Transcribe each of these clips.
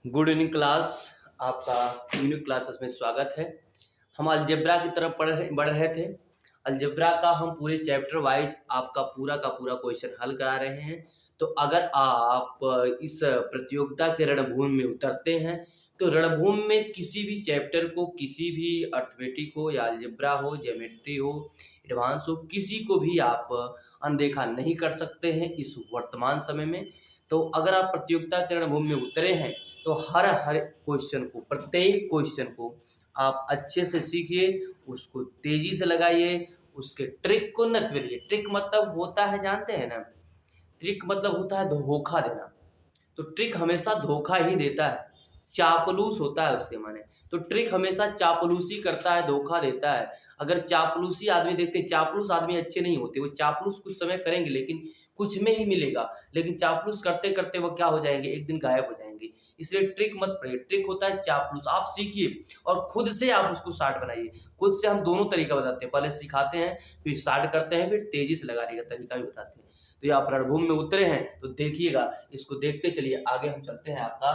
Good evening class. आपका evening classes में स्वागत है। हम अलजेब्रा की तरफ बढ़ रहे थे। अलजेब्रा का हम पूरे चैप्टर वाइज आपका पूरा का पूरा क्वेश्चन हल करा रहे हैं। तो अगर आप इस प्रतियोगिता के रणभूमि में उतरते हैं तो रणभूमि में किसी भी चैप्टर को, किसी भी अर्थमेटिक हो या अलजेब्रा हो, ज्योमेट्री हो, एडवांस हो, किसी को भी आप अनदेखा नहीं कर सकते हैं इस वर्तमान समय में। तो अगर आप प्रतियोगिता के रणभूमि में उतरे हैं तो हर क्वेश्चन को, प्रत्येक क्वेश्चन को आप अच्छे से सीखिए, उसको तेजी से लगाइए, उसके ट्रिक को न तोड़िए। ट्रिक मतलब होता है, जानते हैं ना, ट्रिक मतलब होता है धोखा देना। तो ट्रिक हमेशा धोखा ही देता है, चापलूस होता है उसके माने। तो ट्रिक हमेशा चापलूसी करता है, धोखा देता है। अगर चापलूसी आदमी देखते, चापलूस आदमी अच्छे नहीं होते। वो चापलूस कुछ समय करेंगे लेकिन कुछ में ही मिलेगा, लेकिन चापलूस करते करते वो क्या हो जाएंगे, एक दिन गायब हो जाएंगे। इसलिए ट्रिक मत पढ़िए, ट्रिक होता है चापलूस। आप सीखिए और खुद से आप उसको शार्ट बनाइए। खुद से हम दोनों तरीका बताते हैं, पहले सिखाते हैं, फिर शार्ट करते हैं, फिर तेजी से लगाने का तरीका भी बताते हैं। तो ये आप रणभूमि में उतरे हैं तो देखिएगा, इसको देखते चलिए। आगे हम चलते हैं। आपका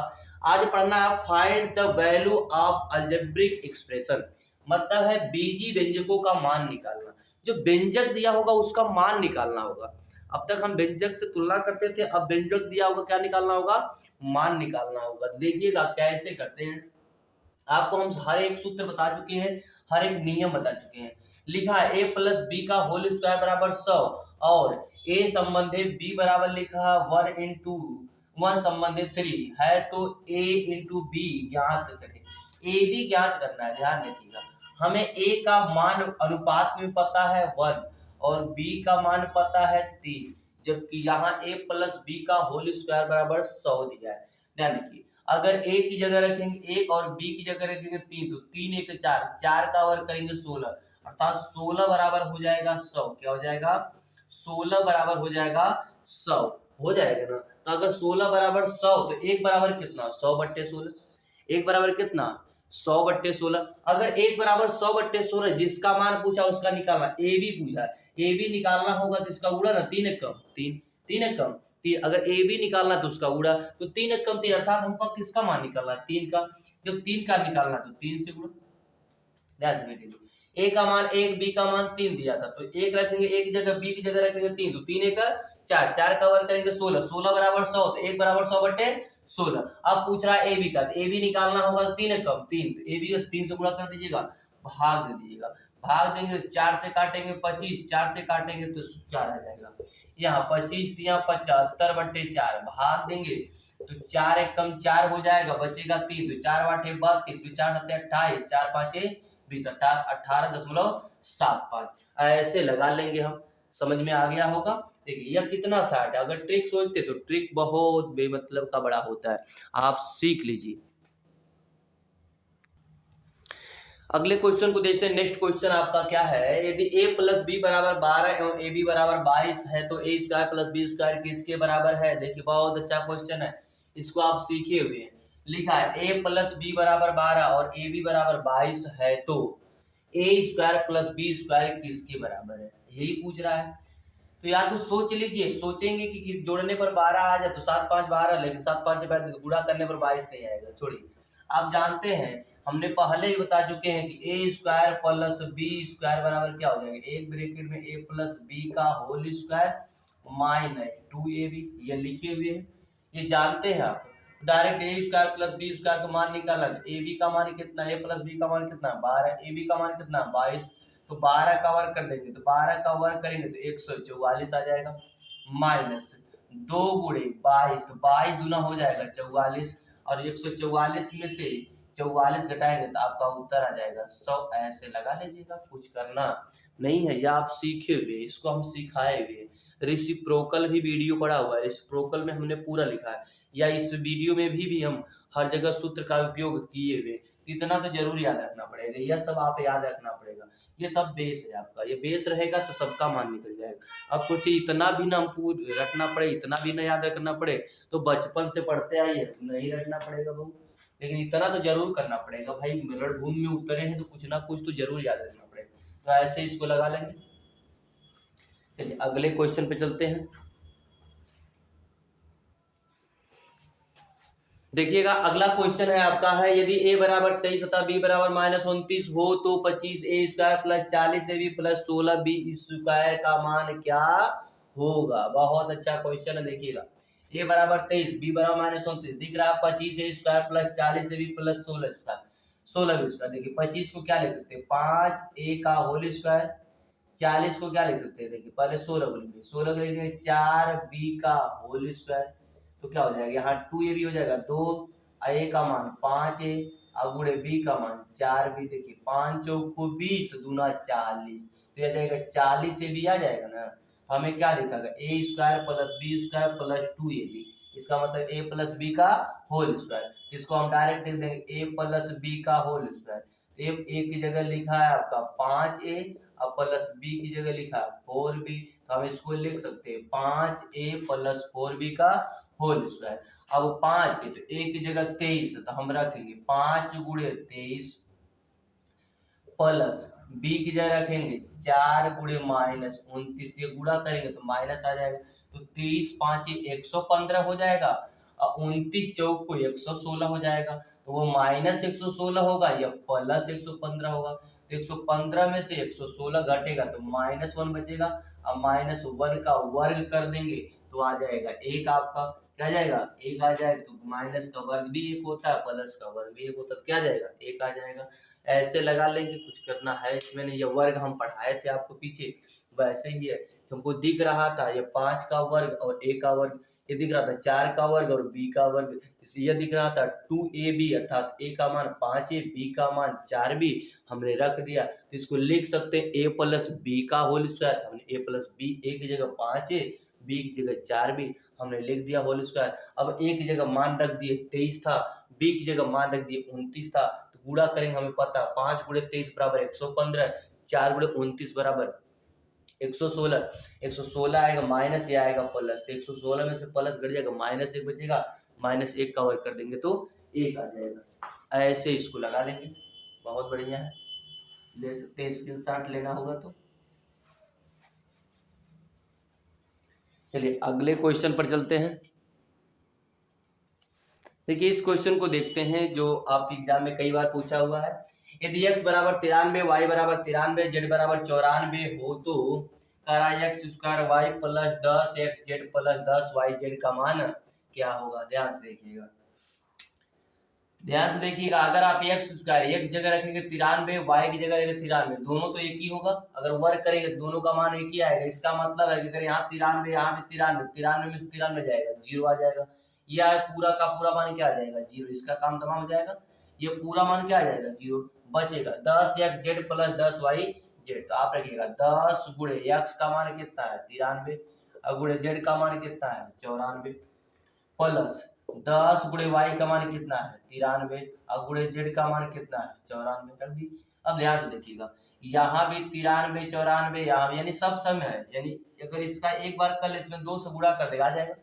आज पढ़ना है find the value of algebraic expression, मतलब है बीजी व्यंजकों का मान निकालना। जो व्यंजक दिया होगा उसका मान निकालना होगा। अब तक हम व्यंजक से तुलना करते थे, अब व्यंजक दिया होगा, क्या निकालना होगा, मान निकालना होगा। देखिएगा कैसे करते हैं। आपको हम हर एक सूत्र बता चुके हैं, हर एक नियम बता चुके हैं। लिखा है a प्लस बी का होल स्क्वायर बराबर 100 और a संबंधित b बराबर लिखा है 1 इंटू 1 संबंधित 3 है। तो a इंटू बी ज्ञात करें। a भी ज्ञात करना है, ध्यान रखिएगा। हमें a का मान अनुपात में पता है 1 और b का मान पता है 3, जबकि यहाँ a प्लस बी का होल स्क्वायर बराबर 100 दिया है। ध्यान रखिए, अगर a की जगह रखेंगे 1 और b की जगह रखेंगे 3, तो 3 1 4, 4 का वर्ग करेंगे 16, अर्थात 16 बराबर हो जाएगा 100। क्या हो जाएगा, 16 बराबर हो जाएगा 100। हो जाएगा ना। तो अगर 16 बराबर 100 तो 1 बराबर कितना, 100/16। 1 बराबर कितना, 100/16। अगर 1 बराबर 100/16, जिसका मान पूछा उसका निकालना, ए बी पूछा है, ए बी निकालना होगा तो इसका गुणा ना, 3 1 कम 3, 3 1 कम 3। अगर ए बी निकालना तो उसका गुणा, तो 3 1 कम 3, अर्थात हमको किसका मान निकालना है, 3 का। जब 3 का निकालना तो 3 से गुणा। ध्यान से बेटे, ए का मान 1, बी का मान 3 दिया था, तो 1 रखेंगे 1 की जगह, बी की जगह रखेंगे 3, तो 3 1 4, 4 का वर्ग करेंगे 16, 16 बराबर 100, तो 1 बराबर 100/16। अब पूछ रहा है ए बी का, तो ए बी निकालना होगा तो 3 1 कम 3, तो ए बी का 3 से गुणा कर दीजिएगा, भाग दे दीजिएगा। भाग देंगे तो 4 से काटेंगे 25, 4 से काटेंगे तो 4 आ जाएगा। यहाँ 25 दिया 75/4, भाग देंगे तो 4 1 कम 4 हो जाएगा, बचेगा 3, तो 4 8 32, 4 7 28, 4 5 20, 18.75 ऐसे लगा लेंगे हम। समझ में आ गया होगा। देखिए यह कितना शार्ट है। अगर ट्रिक सोचते तो ट्रिक बहुत बेमतलब का बड़ा होता है, आप सीख लीजिए। अगले क्वेश्चन को देखते हैं। नेक्स्ट क्वेश्चन आपका क्या है, यदि a प्लस बी बराबर 12 एवं ए बी बराबर 22 है तो a square plus B square किसके बराबर है। देखिए बहुत अच्छा क्वेश्चन है, इसको आप सीखे हुए हैं। लिखा है a प्लस बी बराबर 12 और ए बी बराबर 22 है तो a square plus B square किसके बराबर है, यही पूछ रहा है। तो या तो सोच लीजिए, सोचेंगे कि जोड़ने पर 12 आ जाए तो 7 5 12, लेकिन 7 5 गुणा करने पर 22 नहीं आएगा। छोड़िए, आप जानते हैं, हमने पहले ही बता चुके हैं कि ए स्क्वायर प्लस बी स्क्वायर बराबर क्या हो जाएगा, एक ब्रैकेट में ए प्लस बी का होल स्क्वायर माइनस 2ab, ये लिखे हुए हैं, ये जानते हैं आप। डायरेक्ट ए स्क्वायर प्लस बी स्क्वायर का मान निकाला, ए बी का मान कितना, ए प्लस बी का मान कितना 12, ए बी का मान कितना 22, तो 12 का वर्ग कर देंगे, तो 12 का वर्ग करेंगे तो 144 आ जाएगा, माइनस 2 गुणे 22, तो 22 दूना हो जाएगा 44, और 144 में से 44 घटाएंगे तो आपका उत्तर आ जाएगा 100। ऐसे लगा लीजिएगा, कुछ करना नहीं है, या आप सीखे हुए, इसको हम सिखाए हुए। रेसिप्रोकल भी वीडियो पड़ा हुआ है, रेसिप्रोकल में हमने पूरा लिखा है, या इस वीडियो में भी हम हर जगह सूत्र का उपयोग किए हुए। इतना तो जरूर याद रखना पड़ेगा, यह सब आप याद रखना पड़ेगा। ये सब बेस है आपका, ये बेस रहेगा तो सबका मान निकल जाएगा। अब सोचिए इतना भी ना हमको रखना पड़े, इतना भी ना याद रखना पड़े, तो बचपन से पढ़ते आइए, नहीं रखना पड़ेगा बहु, लेकिन इतना तो जरूर करना पड़ेगा भाई। रणभूमि में उतरे हैं तो कुछ ना कुछ तो जरूर याद रखना पड़ेगा। तो ऐसे इसको लगा लेंगे। चलिए अगले क्वेश्चन पे चलते हैं। देखिएगा अगला क्वेश्चन है आपका है, यदि a बराबर 23 तथा b बराबर -29 हो तो 25a² plus 40ab plus 16b square का मान क्या होगा। बहुत अच्छा क्वेश्चन है। देखिएगा a बराबर 23, b बराबर -29, दिख रहा है 25a² plus 40ab plus 16b²। देखिए 25 को क्या लिख सकते हैं, 5a का होल स्क्वायर, 40 को क्या लिख सकते हैं, देखिए पहले 16 को लिखेंगे, 16 को लिखेंगे 4b का होल स्क्वायर, तो क्या हो जाएगा यहाँ 2ab हो जाएगा, 2a का मान 5a और गुणे b का मान 4b। देखिए 5 चौको 20 दूना 40, तो यह जाएगा 40ab आ जाएगा ना। तो हमें क्या लिखा गया, a² plus b² plus 2ab, इसका मतलब a प्लस b का होल स्क्वायर। तो इसको हम डायरेक्ट लिख देंगे a प्लस b का होल स्क्वायर। तो a की जगह लिखा है आपका 5a और प्लस b की जगह लिखा है 4b, तो हम इसको लिख सकते हैं 5a प्लस 4b का होल स्क्वायर। अब 5 है तो a की जगह 23, तो हम रखेंगे 5 गुणे 23 प्लस b की जगह रखेंगे 4 गुणे -29, ये गुणा करेंगे तो माइनस आ जाएगा, तो 23 5 115 हो जाएगा और 29 चौक को 116 हो जाएगा। तो वो -116 होगा या प्लस 115 होगा। तो 115 में से 116 घटेगा तो -1 बचेगा और -1 का वर्ग कर देंगे तो आ जाएगा 1 आपका। क्या जाएगा, 1 आ जाएगा। तो माइनस का वर्ग भी 1 होता है, प्लस का वर्ग भी 1 होता है, तो क्या जाएगा 1 आ जाएगा। ऐसे लगा लेंगे, कुछ करना है इसमें नहीं। ये वर्ग हम पढ़ाए थे आपको पीछे, वैसे ही है। हमको दिख रहा था ये 5 का वर्ग और a का वर्ग, ये दिख रहा था 4 का वर्ग और b का वर्ग, इसलिए ये दिख रहा था 2ab अर्थात a का मान 5a, b का मान 4b हमने रख दिया। तो इसको लिख सकते हैं a प्लस b का होल स्क्वायर। हमने a प्लस b, a की जगह 5a, b की जगह 4b हमने लिख दिया होल स्क्वायर। अब a की जगह मान रख दिए 23 था, b की जगह मान रख दिए 29 था, तो गुणा करेंगे हमें पता 5 गुणे 23 बराबर 115, 4 गुणे 29 बराबर 116, 116 आएगा माइनस, ये आएगा प्लस, तो 116 में से प्लस घट जाएगा, -1 बचेगा, -1 का वर्ग कर देंगे तो 1 आ जाएगा। ऐसे इसको लगा लेंगे, बहुत बढ़िया है, ले सकते हैं, स्क्रीनशॉट लेना होगा तो। चलिए अगले क्वेश्चन पर चलते हैं। देखिए इस क्वेश्चन को देखते हैं जो आपके एग्जाम में कई बार पूछा हुआ है। यदि x बराबर 93, y बराबर 93, z बराबर 94 हो तो करा x² y plus 10x z plus 10y z का मान क्या होगा। ध्यान से देखिएगा, ध्यान से देखिएगा। अगर आप x² एक जगह रखेंगे 93, y की जगह रखेंगे 93, दोनों तो एक ही होगा। अगर वर्ग करेंगे दोनों का मान एक ही आएगा। इसका मतलब है कि अगर यहाँ 93, यहाँ भी 93, 93 में से 93 जाएगा, 0 आ जाएगा। यह पूरा का पूरा मान क्या आ जाएगा, 0। इसका काम तमाम हो जाएगा। ये पूरा मान क्या आ जाएगा, 0 बचेगा। 10x z plus 10y z, तो आप रखिएगा 10 गुणे x का मान कितना है 93 और गुणे z का मान कितना है 94 प्लस 10 गुणे y का मान कितना है 93 और गुणे z का मान कितना है 94 कर दी। अब ध्यान से देखिएगा, यहाँ भी 93 94 यहाँ भी, यानी सब सम है। यानी अगर इसका एक बार कर ले, इसमें 2 से गुणा कर देगा, आ जाएगा।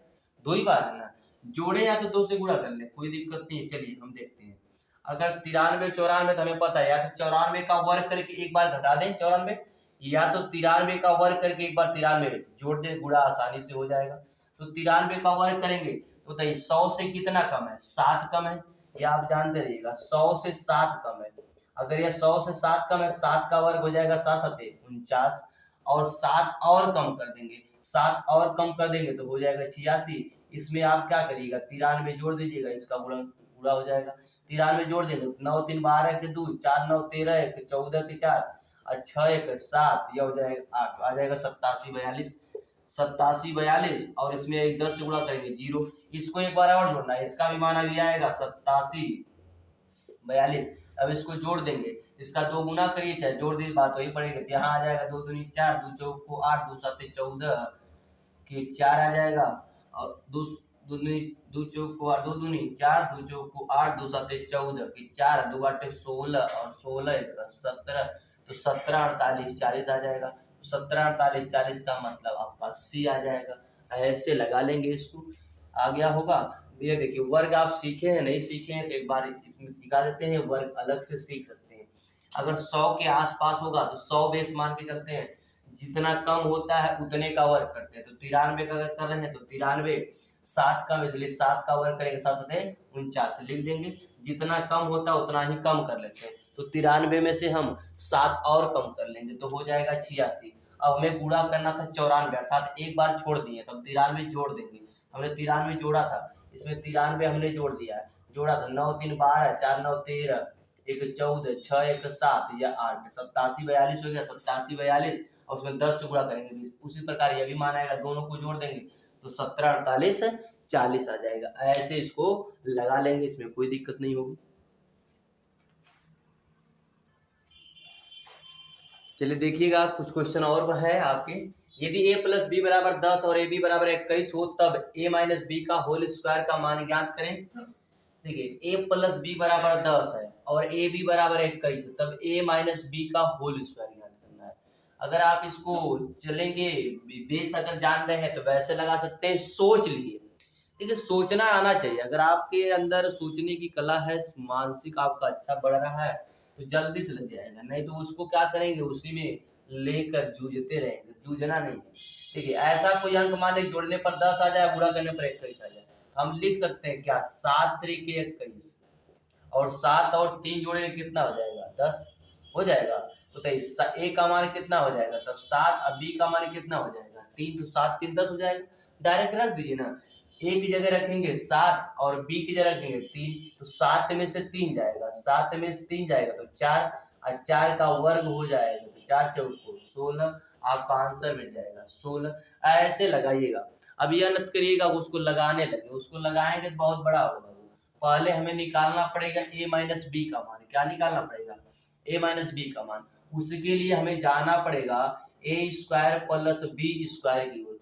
2 ही बार है ना, जोड़े या तो 2 से गुणा कर ले, कोई दिक्कत नहीं है। चलिए हम देखते हैं। अगर 93 94 तो हमें पता है, या तो 94 का वर्ग करके एक बार घटा दें 94, या तो 93 का वर्ग करके एक बार 93 जोड़ दें, गुणा आसानी से हो जाएगा। तो 93 का वर्ग करेंगे तो बताइए 100 से कितना कम है, 7 कम है। ये आप जानते रहिएगा, 100 से 7 कम है। अगर ये 100 से 7 कम है, 7 का वर्ग हो जाएगा 7 7 49, और 7 और कम कर देंगे, 7 और कम कर देंगे तो हो जाएगा 86। इसमें आप क्या करिएगा, 93 जोड़ दीजिएगा, इसका गुणन पूरा हो जाएगा। 93 जोड़ देंगे, 9 3 12 के 2, 4 9 13 1 14 के 4 और 6 1 7, यह हो जाएगा 8, आ जाएगा 87 42, 87 42। और इसमें एक 10 से गुणा करेंगे 0, इसको एक बार और जोड़ना है, इसका भी मान अभी आएगा 87 42। अब इसको जोड़ देंगे, इसका 2 गुना करिए चाहे जोड़ दीजिए, बात वही पड़ेगी। तो यहाँ आ जाएगा 2 दूनी 4, 2 चौक को 8, 2 7 14 के 4 आ जाएगा, और 2 2 चौक को 2 दूनी 4, 2 चौक को 8, 2 7 14 के 4, 2 8 16 और 16 1 17, तो 17 48 40 आ जाएगा। तो 17 48 40 का मतलब आपका सी आ जाएगा। ऐसे लगा लेंगे इसको, आ गया होगा। ये देखिए वर्ग आप सीखे हैं नहीं सीखे हैं तो एक बार इसमें सिखा देते हैं, वर्ग अलग से सीख सकते हैं। अगर 100 के आसपास होगा तो 100 बेस मान के चलते हैं, जितना कम होता है उतने का वर्ग करते हैं। तो 93 का अगर कर रहे हैं तो 93 7 कम, इसलिए 7 का वर्ग करेंगे 7 7 49 लिख देंगे। जितना कम होता है उतना ही कम कर लेते हैं। तो 93 में से हम 7 और कम कर लेंगे तो हो जाएगा 86। अब हमें गुणा करना था 94, अर्थात एक बार छोड़ दिए तो हम 93 जोड़ देंगे। हमने 93 जोड़ा था, इसमें 93 हमने जोड़ दिया है, जोड़ा था 9 3 12 4 9 13 1 14 6 1 7 या 8 87 42 हो गया। 87 42 और उसमें 10 से गुणा करेंगे 20। उसी प्रकार यह भी मान आएगा, दोनों को जोड़ देंगे तो 17 48 40 आ जाएगा। ऐसे इसको लगा लेंगे, इसमें कोई दिक्कत नहीं होगी। चलिए देखिएगा कुछ क्वेश्चन और है आपके। यदि a प्लस बी बराबर 10 और ए बी बराबर 21 हो तब a माइनस बी का होल स्क्वायर का मान ज्ञात करें। देखिए a प्लस बी बराबर 10 है और ए बी बराबर 21 है, तब a माइनस बी का होल स्क्वायर ज्ञात करना है। अगर आप इसको चलेंगे बेस अगर जान रहे हैं तो वैसे लगा सकते हैं, सोच लिए। देखिए सोचना आना चाहिए, अगर आपके अंदर सोचने की कला है, मानसिक आपका अच्छा बढ़ रहा है तो जल्दी से लग जाएगा, नहीं तो उसको क्या करेंगे, उसी में लेकर जूझते रहेंगे, जूझना नहीं है। देखिए ऐसा कोई अंक मान लीजिए जोड़ने पर 10 आ जाए, गुणा करने पर 21 आ जाए, तो हम लिख सकते हैं क्या 7 त्रिक 21 और 7 और 3 जोड़ेंगे कितना हो जाएगा 10 हो जाएगा। तो ए का मान कितना हो जाएगा, तब 7 और बी का मान कितना हो जाएगा 3, तो 7 3 10 हो जाएगा। डायरेक्ट रख दीजिए ना, ए की जगह रखेंगे 7 और बी की जगह रखेंगे 3, तो 7 में से 3 जाएगा, 7 में से 3 जाएगा तो 4 और 4 का वर्ग हो जाएगा, तो 4 चौको 16, आपका आंसर मिल जाएगा 16। ऐसे लगाइएगा। अब यह मत करिएगा उसको लगाने लगे, उसको लगाएंगे तो बहुत बड़ा होगा। पहले हमें निकालना पड़ेगा a माइनस बी का मान। क्या निकालना पड़ेगा, a माइनस बी का मान। उसके लिए हमें जाना पड़ेगा a square plus B square की ओर।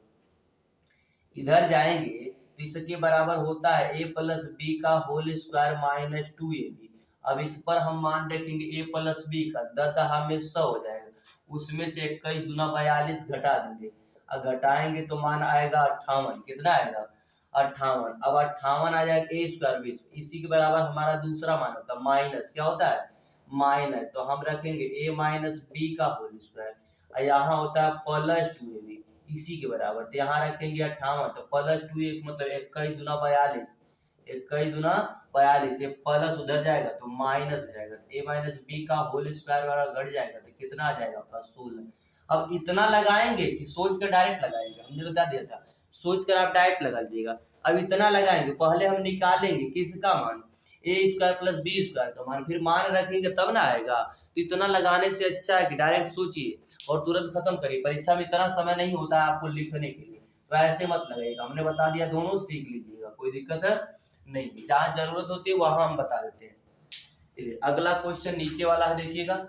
इधर जाएंगे तो इसके बराबर होता है a प्लस बी का होल स्क्वायर माइनस 2ab। अब इस पर हम मान रखेंगे a प्लस बी का, 10 में 100 हो जाएगा, उसमें से 21 दूना 42 घटा देंगे, और घटाएंगे तो मान आएगा 58। कितना आएगा 58। अब 58 आ जाएगा a स्क्वायर 20, इसी के बराबर हमारा दूसरा मान होता है माइनस, क्या होता है माइनस, तो हम रखेंगे a माइनस बी का होल स्क्वायर, और यहाँ होता है प्लस 2ab इसी के बराबर, तो यहाँ रखेंगे 58, तो प्लस 2 एक मतलब 21 दूना 42, 21 दूना 42, ये प्लस उधर जाएगा तो माइनस हो जाएगा, तो a माइनस बी का होल स्क्वायर वाला घट जाएगा तो कितना आ जाएगा आपका 16। अब इतना लगाएंगे कि सोच कर डायरेक्ट लगाएंगे, हमने बता दिया था सोच कर आप डायरेक्ट लगा लीजिएगा। अब इतना लगाएंगे, पहले हम निकालेंगे किसका मान a square plus B square का मान, फिर मान रखेंगे तब ना आएगा। तो इतना लगाने से अच्छा है कि डायरेक्ट सोचिए और तुरंत खत्म करिए। परीक्षा में इतना समय नहीं होता है आपको लिखने के लिए, तो ऐसे मत लगेगा, हमने बता दिया, दोनों सीख लीजिएगा, कोई दिक्कत नहीं। जहाँ जरूरत होती है वहां हम बता देते हैं। चलिए अगला क्वेश्चन नीचे वाला है, देखिएगा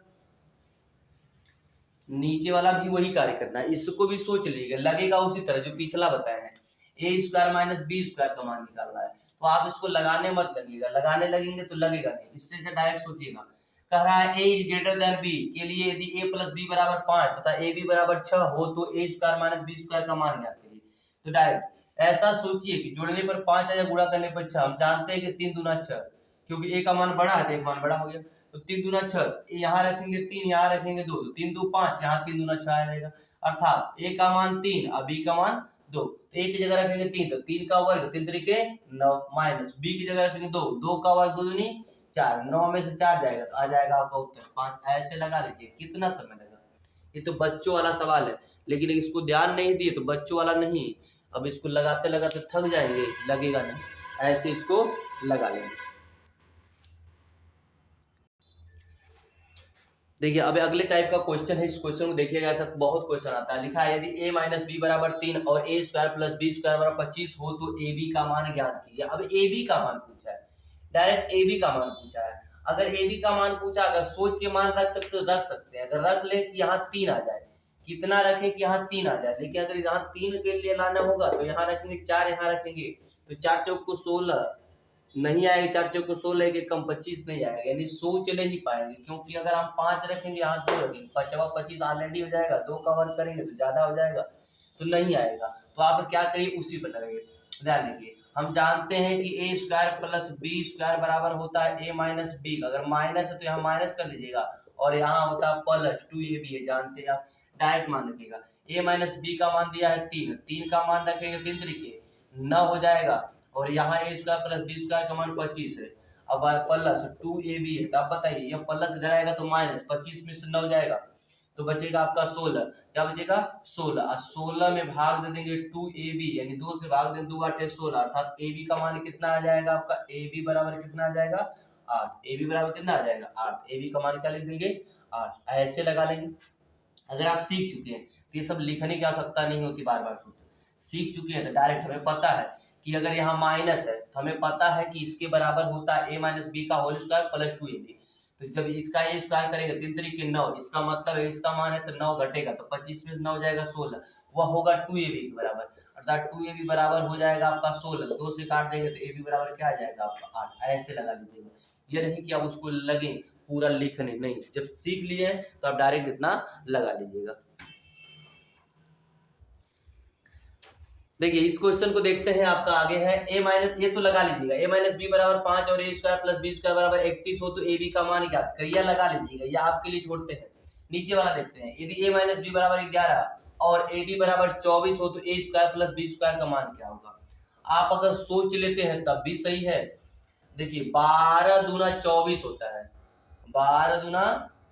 नीचे वाला भी वही कार्य करना है, इसको भी सोच लीजिएगा, लगेगा उसी तरह जो पिछला बताया है। ए स्क्वायर माइनस बी स्क्वायर का मान निकालना है, तो आप इसको लगाने मत लगेगा, लगाने लगेंगे तो लगेगा नहीं, इससे डायरेक्ट सोचिएगा। कह रहा है ए इज ग्रेटर देन बी के लिए यदि ए प्लस बी बराबर 5 तथा ए बी बराबर 6 हो तो ए स्क्वायर माइनस बी स्क्वायर का मान ज्ञात करिए। तो डायरेक्ट ऐसा सोचिए कि जोड़ने पर 5 या गुणा करने पर 6, हम जानते हैं कि 3 दूना 6, क्योंकि ए का मान बड़ा है तो एक मान बड़ा हो गया, तो 3 दूना 6, यहाँ रखेंगे 3, यहाँ रखेंगे 2, तो 3 2 5, यहाँ 3 दूना 6 आ जाएगा, अर्थात ए का मान 3 और बी का मान 2, तो ए की जगह रखेंगे 3, तो 3 का वर्ग 3 तरीके 9, माइनस बी की जगह रखेंगे 2, 2 का वर्ग 2 दूनी 4, 9 में से 4 जाएगा तो आ जाएगा आपका उत्तर 5। ऐसे लगा लीजिए, कितना समय लगा। ये तो बच्चों वाला सवाल है, लेकिन इसको ध्यान नहीं दिए तो बच्चों वाला नहीं, अब इसको लगाते लगाते थक जाएंगे, लगेगा नहीं, ऐसे इसको लगा लेंगे। देखिए अब अगले टाइप का क्वेश्चन है, इस क्वेश्चन को देखिएगा, ऐसा बहुत क्वेश्चन आता है। लिखा है यदि a माइनस बी बराबर 3 और a square plus B square बराबर 25 हो तो ए बी का मान ज्ञात कीजिए। अब ए बी का मान पूछा है, डायरेक्ट ए बी का मान पूछा है। अगर ए बी का मान पूछा, अगर सोच के मान रख सकते हो रख सकते हैं, अगर रख ले कि यहाँ 3 आ जाए, कितना रखें कि यहाँ 3 आ जाए, लेकिन अगर यहाँ 3 के लिए लाना होगा तो यहाँ रखेंगे 4, यहाँ रखेंगे तो 4 चौक को 16 नहीं आएगा, 4 चौक को 16 के कम 25 नहीं आएगा, यानी सोच नहीं पाएंगे, क्योंकि अगर हम 5 रखेंगे यहाँ 2 रखेंगे, 5 25 ऑलरेडी हो जाएगा, 2 का वर्ग करेंगे तो ज्यादा हो जाएगा, तो नहीं आएगा। तो आप क्या करिए उसी पर लगाइए। ध्यान देखिए, हम जानते हैं कि ए स्क्वायर प्लस बी स्क्वायर बराबर होता है ए माइनस बी, अगर माइनस है तो यहाँ माइनस कर लीजिएगा, और यहाँ होता है प्लस 2ab है, जानते हैं आप, डायरेक्ट मान रखिएगा। ए माइनस बी का मान दिया है 3, 3 का मान रखेंगे 3 तरीके 9 हो जाएगा, और यहाँ ए स्क्वायर प्लस बी स्क्वायर का मान 25 है। अब प्लस 2ab है, तो आप बताइए ये प्लस इधर आएगा तो माइनस 25 में से 9 जाएगा तो बचेगा आपका 16। क्या बचेगा 16, और 16 में भाग दे देंगे 2ab, यानी 2 से भाग देंगे 2 8 16, अर्थात ab का मान कितना आ जाएगा आपका, ab बराबर कितना आ जाएगा 8। ab बराबर कितना आ जाएगा 8। ab का मान क्या लिख देंगे 8। ऐसे लगा लेंगे। अगर आप सीख चुके हैं तो ये सब लिखने की आवश्यकता नहीं होती बार बार सूत्र, सीख चुके हैं तो डायरेक्ट हमें पता है कि अगर यहाँ माइनस है तो हमें पता है कि इसके बराबर होता है a माइनस बी का होल स्क्वायर प्लस 2ab। तो जब इसका ए स्क्वायर करेंगे 3 तरीके 9, इसका मतलब है इसका मान है तो 9 घटेगा तो 25 में 9 जाएगा 16, वह होगा 2ab के बराबर, अर्थात 2ab बराबर हो जाएगा आपका 16। 2 से काट देंगे तो ab बराबर क्या आ जाएगा आपका 8। ऐसे लगा लीजिएगा, ये नहीं कि आप उसको लगे पूरा लिखने, नहीं, जब सीख लिए हैं तो आप डायरेक्ट इतना लगा लीजिएगा। देखिए इस क्वेश्चन को देखते हैं, आपका आगे है a माइनस, ये तो लगा लीजिएगा a माइनस बी बराबर 5 और a square plus B square बराबर 31 हो तो ab का मान ज्ञात करिए, लगा लीजिएगा, ये आपके लिए छोड़ते हैं। नीचे वाला देखते हैं, यदि a माइनस बी बराबर 11 और ab बराबर 24 हो तो a square plus B square का मान क्या होगा। आप अगर सोच लेते हैं तब भी सही है। देखिए 12 दूना 24 होता है, 12 दूना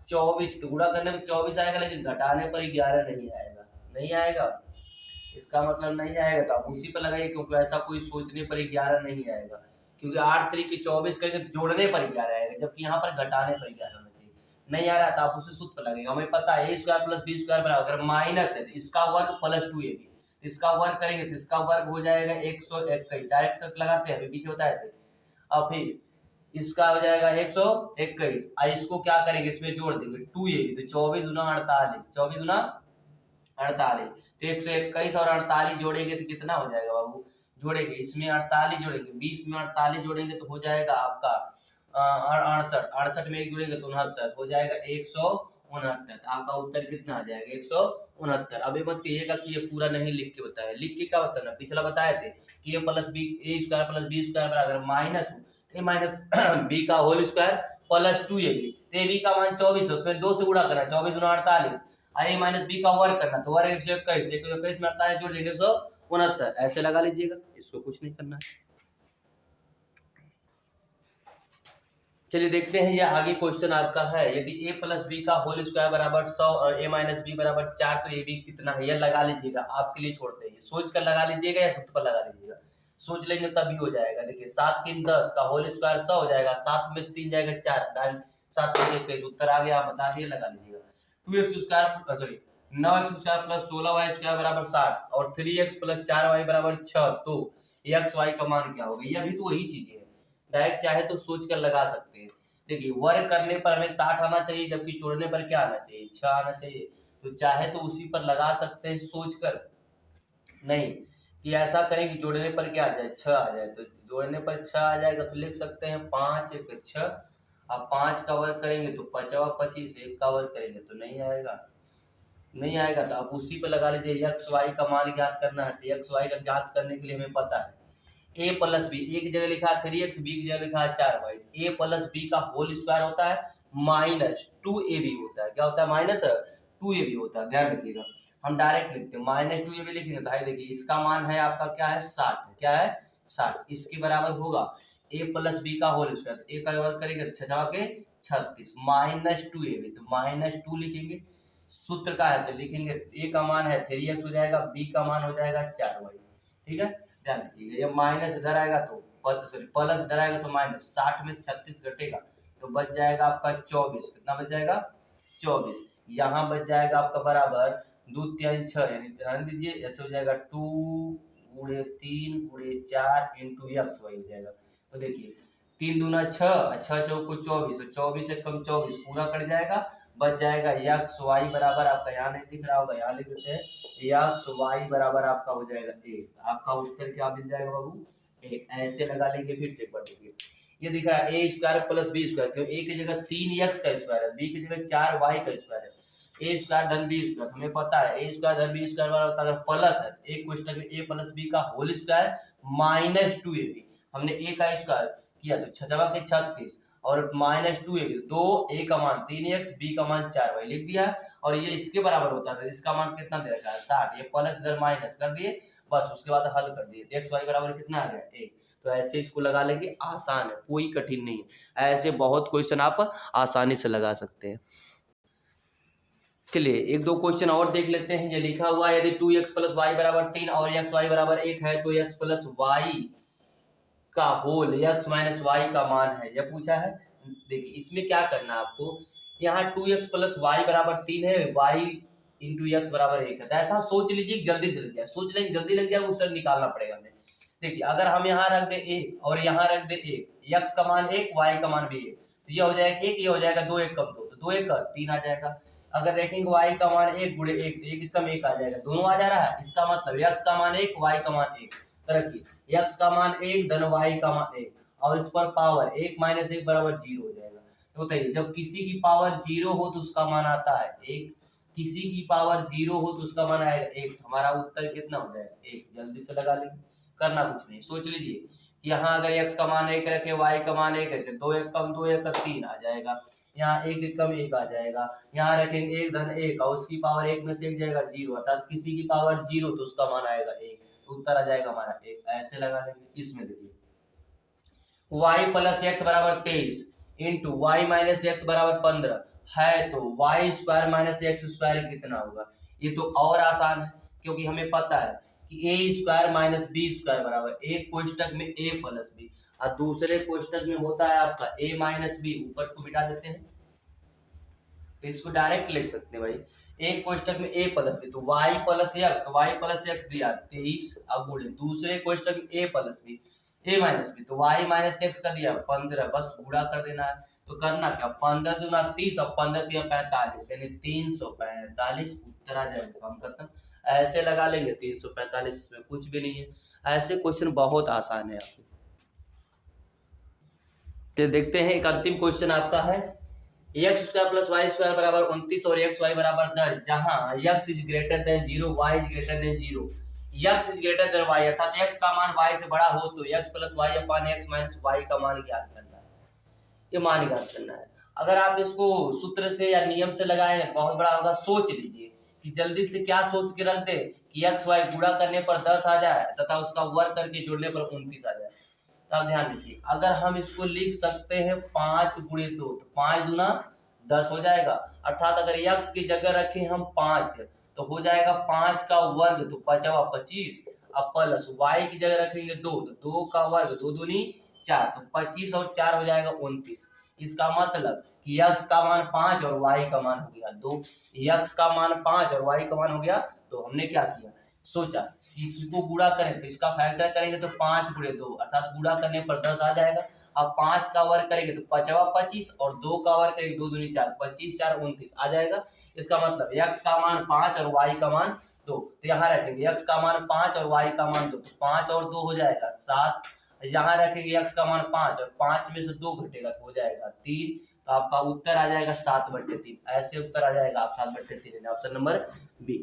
24, तो गुणा करने में 24 आएगा, लेकिन घटाने पर 11 नहीं आएगा, नहीं आएगा, इसका मतलब नहीं आएगा तो आप उसी पर लगाइए, क्योंकि ऐसा कोई सोचने पर 11 नहीं आएगा, क्योंकि 8 तरीके 24 करके जोड़ने पर 11 आएगा, जबकि यहाँ पर घटाने पर 11 होना चाहिए। नहीं आ रहा तो आप उसे सूत्र पर लगाएंगे। हमें पता है a square plus B square बराबर, अगर माइनस है तो इसका वर्ग प्लस 2ab, इसका वर्ग करेंगे तो इसका वर्ग हो जाएगा 121, डायरेक्ट सर्कल लगाते हैं, अभी पीछे बताए थे। अब फिर इसका हो जाएगा 121, इसको क्या करेंगे, इसमें जोड़ देंगे 2ab, तो 24 गुना 48, 24 गुना 48, तो 121 और 48 जोड़ेंगे तो कितना हो जाएगा बाबू, जोड़ेंगे इसमें 48 जोड़ेंगे, 20 में 48 जोड़ेंगे तो हो जाएगा आपका 68, 68 में 1 जोड़ेंगे तो 69, हो जाएगा 169। आपका उत्तर कितना आ जाएगा 169। अब ये मत कहिएगा कि ये पूरा नहीं लिख के बताया, लिख के क्या बताना, पिछला बताए थे कि a plus B, A square plus B square बराबर माइनस ए माइनस बी का होल स्क्वायर प्लस 2ab, तो ab का मान 24 है, उसमें 2 से गुणा करना, 24 गुना 48, ए माइनस बी का वर्ग करना, तो वर्ग 121, 121 में 48 जोड़ देंगे 169, ऐसे लगा लीजिएगा, इसको कुछ नहीं करना है। चलिए देखते हैं, ये आगे क्वेश्चन आपका है, यदि a प्लस बी का होल स्क्वायर बराबर 100 और a माइनस बी बराबर 4 तो ab कितना है, यह लगा लीजिएगा, आपके लिए छोड़ते हैं, सोच कर लगा लीजिएगा या सूत्र पर लगा लीजिएगा, सोच लेंगे तभी हो जाएगा। देखिए 7 3 10 का होल स्क्वायर 100 हो जाएगा, 7 में से 3 जाएगा 4, 7 में 21, उत्तर आ गया, आप बता दिए, लगा लीजिएगा। 2x square sorry 9x square plus 16y square बराबर 60 और 3x प्लस 4y बराबर 6, तो xy का मान क्या होगा। यह भी तो वही चीजें है, डायरेक्ट चाहे तो सोच कर लगा सकते हैं। देखिए वर्ग करने पर हमें 60 आना चाहिए, जबकि जोड़ने पर क्या आना चाहिए 6 आना चाहिए, तो चाहे तो उसी पर लगा सकते हैं सोच कर, नहीं कि ऐसा करें कि जोड़ने पर क्या आ जाए 6 आ जाए, तो जोड़ने पर 6 आ जाएगा तो लिख सकते हैं 5 1 6, अब 5 का वर्ग करेंगे तो 5 25, 1 का वर्ग करेंगे तो नहीं आएगा, नहीं आएगा तो आप उसी पे लगा लीजिए। एक्स वाई का मान ज्ञात करना है, तो एक्स वाई का ज्ञात करने के लिए हमें पता है a प्लस बी, एक जगह लिखा है 3x, बी की जगह लिखा है 4y, a प्लस बी का होल स्क्वायर होता है माइनस 2ab होता है, क्या होता है माइनस 2ab होता है, ध्यान रखिएगा। हम डायरेक्ट लिखते हैं माइनस 2ab लिखेंगे तो देखिए इसका मान है आपका क्या है 60, क्या है 60, इसके बराबर होगा a प्लस बी का होल स्क्वायर, तो a का वर्ग करेंगे तो 6 के 36 माइनस 2ab, तो माइनस 2 लिखेंगे, सूत्र का है तो लिखेंगे a का मान है 3x हो जाएगा, b का मान हो जाएगा 4y, ठीक है, ध्यान रखिएगा। ये माइनस इधर आएगा तो सॉरी प्लस इधर आएगा तो माइनस, 60 में 36 घटेगा तो बच जाएगा आपका 24, कितना बच जाएगा 24, यहाँ बच जाएगा आपका बराबर 2 3 6, यानी ध्यान दीजिए ऐसे हो जाएगा 2 गुणे 3 गुणे 4 इंटू एक्स वाई हो जाएगा। तो देखिए 3 दूना 6, 6 चौको 24, तो 24 से कम 24 पूरा कट जाएगा, बच जाएगा एक्स वाई बराबर, आपका यहाँ नहीं दिख रहा होगा, यहाँ लिख देते हैं एक्स वाई बराबर आपका हो जाएगा 1, आपका उत्तर क्या मिल जाएगा बाबू 1, ऐसे लगा लेंगे। फिर से पढ़ लीजिए, ये दिख रहा है ए स्क्वायर प्लस बी स्क्वायर, क्यों ए की जगह 3x का स्क्वायर है, बी की जगह 4y का स्क्वायर है, ए स्क्वायर धन बी स्क्वायर, हमें पता है ए स्क्वायर धन बी स्क्वायर बराबर अगर प्लस है तो एक क्वेश्चन में ए प्लस बी का होल स्क्वायर माइनस 2ab, हमने ए का स्क्वायर किया तो 6 के 36 और माइनस 2ab, दो ए का मान 3x, बी का मान 4y लिख दिया, और ये इसके बराबर होता है, इसका मान कितना दे रखा है 60, ये प्लस इधर माइनस कर दिए, बस उसके बाद हल कर दिए, एक्स वाई बराबर कितना आ गया 1। तो ऐसे इसको लगा लेंगे, आसान है, कोई कठिन नहीं है। ऐसे बहुत क्वेश्चन आप आसानी से लगा सकते हैं। चलिए एक दो क्वेश्चन और देख लेते हैं। ये लिखा हुआ है यदि 2x प्लस वाई बराबर 3 और एक्स वाई बराबर 1 है तो x प्लस वाई का होल x माइनस वाई का मान है, यह पूछा है। देखिए इसमें क्या करना है आपको, यहाँ 2x प्लस वाई बराबर 3 है, y इंटू एक्स बराबर 1 है। तो ऐसा सोच लीजिए, जल्दी से लग जाए, सोच लेंगे जल्दी लग जाएगा, उत्तर निकालना पड़ेगा हमें। देखिए अगर हम यहाँ रख दे 1 और यहाँ रख दे 1, x का मान 1 y का मान भी 1, तो ये हो जाएगा 1, ये हो जाएगा 2 1 कम 2, तो 2 1 3 आ जाएगा। अगर रखेंगे y का मान 1 गुणे 1 तो 1 कम 1 आ जाएगा, दोनों आ जा रहा है। इसका मतलब x का मान 1 y का मान 1, तो रखिए x का मान 1 धन y का मान 1 और इस पर पावर 1 माइनस 1 बराबर 0 हो जाएगा। तो बताइए जब किसी की पावर 0 हो तो उसका मान आता है 1, किसी की पावर 0 हो तो उसका मान आएगा 1। हमारा उत्तर कितना हो जाएगा 1। जल्दी से लगा लेंगे, करना कुछ नहीं, सोच लीजिए कि यहाँ अगर x का मान 1 रखे, y का मान 1 रखे, 2 1 कम 2 1 3 आ जाएगा, यहाँ 1 1 कम 1 आ जाएगा, यहाँ रखेंगे 1 धन 1 और उसकी पावर 1 में से 1 जाएगा 0, अर्थात किसी की पावर 0 तो उसका मान आएगा 1, तो उत्तर आ जाएगा हमारा 1। ऐसे लगा लेंगे। इसमें देखिए y प्लस एक्स बराबर 23 इंटू वाई माइनस एक्स बराबर 15 है, तो Y square minus X square कितना होगा। ये तो और आसान है, क्योंकि हमें पता है कि ए स्क्वायर माइनस बी स्क्वायर बराबर, एक कोष्टक में ए प्लस बी और दूसरे कोष्टक में होता है आपका ए माइनस बी, ऊपर को बिठा देते हैं तो इसको डायरेक्ट लिख सकते हैं भाई। एक कोष्टक में ए प्लस बी तो वाई प्लस एक्स, तो वाई प्लस एक्स दिया 23 और गुणे दूसरे कोष्टक में ए प्लस बी ए माइनस बी तो वाई माइनस एक्स का दिया 15, बस गुणा कर देना है। तो करना क्या, 15 दूना 30 और 15 दिया 45, यानी 345, उत्तर आ जाएगा, काम खत्म। ऐसे लगा लेंगे 345, इसमें कुछ भी नहीं है। ऐसे क्वेश्चन बहुत आसान है आपके। तो देखते हैं एक अंतिम क्वेश्चन आपका है X square plus Y square बराबर 29 और एक्स वाई बराबर 10, जहां x is greater than 0, y is greater than 0, x is greater than y, अर्थात x का मान y से बड़ा हो तो x प्लस वाई अपान x माइनस y का मान ज्ञात करना है। ये मान ज्ञात करना है। अगर आप इसको सूत्र से या नियम से लगाएं तो बहुत बड़ा होगा। सोच लीजिए कि जल्दी से क्या सोच के रख दे कि एक्स वाई गुणा करने पर 10 आ जाए तथा उसका वर्ग करके जोड़ने पर 29 आ जाए। तब ध्यान रखिए, अगर हम इसको लिख सकते हैं 5 गुणे 2, तो 5 दूना 10 हो जाएगा, अर्थात अगर x की जगह रखें हम 5 तो हो जाएगा 5 का वर्ग तो 5 25, अब प्लस y की जगह रखेंगे 2 तो 2 का वर्ग 2 दूनी 4, तो 25 और 4 हो जाएगा 29। इसका मतलब कि x का मान 5 और y का मान हो गया 2, x का मान 5 और y का मान हो गया, तो हमने क्या किया, सोचा कि इसको गुणा करें तो इसका फैक्टर करेंगे तो 5 गुणे 2, अर्थात गुणा करने पर 10 आ जाएगा। अब 5 का वर्ग करेंगे तो 5 25 और 2 का वर्ग करेंगे 2 दूनी 4, 25 4 29 आ जाएगा। इसका मतलब x का मान 5 और y का मान 2, तो यहाँ रखेंगे x का मान 5 और y का मान 2, तो 5 और 2 हो जाएगा 7, यहाँ रखेंगे x का मान 5 और 5 में से 2 घटेगा तो हो जाएगा 3, तो आपका उत्तर आ जाएगा 7/3। ऐसे उत्तर आ जाएगा आप 7/3, ऑप्शन नंबर बी।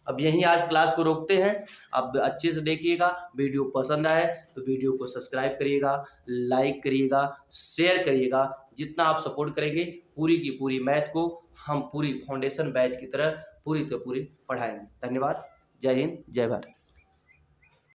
अब यहीं आज क्लास को रोकते हैं। अब अच्छे से देखिएगा, वीडियो पसंद आए तो वीडियो को सब्सक्राइब करिएगा, लाइक करिएगा, शेयर करिएगा। जितना आप सपोर्ट करेंगे पूरी की पूरी मैथ को हम पूरी फाउंडेशन बैच की तरह पूरी तो पूरी पढ़ाएंगे। धन्यवाद। जय हिंद, जय भारत।